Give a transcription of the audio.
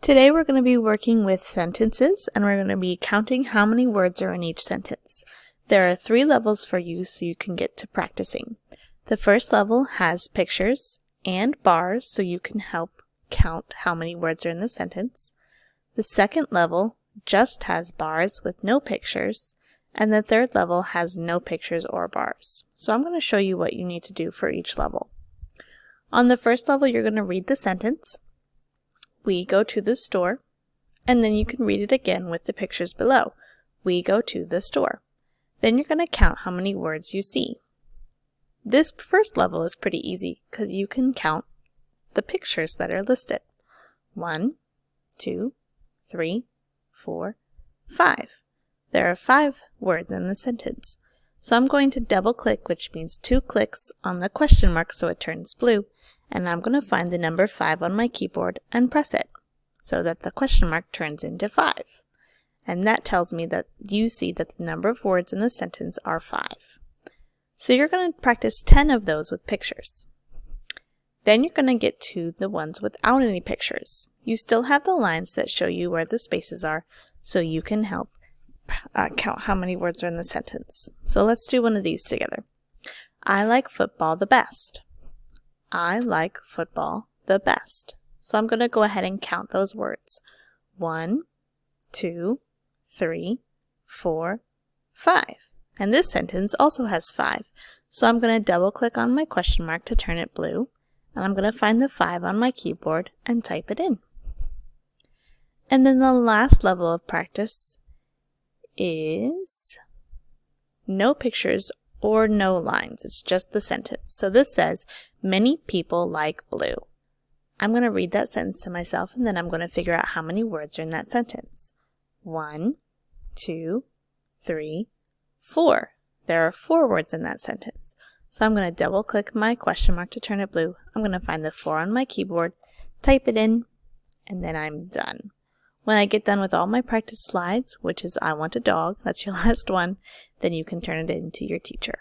Today we're going to be working with sentences and we're going to be counting how many words are in each sentence. There are 3 levels for you so you can get to practicing. The first level has pictures and bars so you can help count how many words are in the sentence. The second level just has bars with no pictures, and the third level has no pictures or bars. So I'm going to show you what you need to do for each level. On the first level, you're going to read the sentence. We go to the store, and then you can read it again with the pictures below. We go to the store. Then you're going to count how many words you see. This first level is pretty easy because you can count the pictures that are listed. 1, 2, 3, 4, 5. There are 5 words in the sentence. So I'm going to double click, which means 2 clicks on the question mark so it turns blue. And I'm going to find the number 5 on my keyboard and press it so that the question mark turns into 5. And that tells me that you see that the number of words in the sentence are 5. So you're going to practice 10 of those with pictures. Then you're going to get to the ones without any pictures. You still have the lines that show you where the spaces are so you can help count how many words are in the sentence. So let's do one of these together. I like football the best. I like football the best. So I'm going to go ahead and count those words. 1, 2, 3, 4, 5. And this sentence also has 5. So I'm going to double click on my question mark to turn it blue. And I'm going to find the 5 on my keyboard and type it in. And then the last level of practice is no pictures or no lines. It's just the sentence. So this says, many people like blue. I'm going to read that sentence to myself and then I'm going to figure out how many words are in that sentence. 1, 2, 3, 4. There are 4 words in that sentence. So I'm going to double click my question mark to turn it blue. I'm going to find the 4 on my keyboard, type it in, and then I'm done. When I get done with all my practice slides, which is I want a dog, that's your last one, then you can turn it in to your teacher.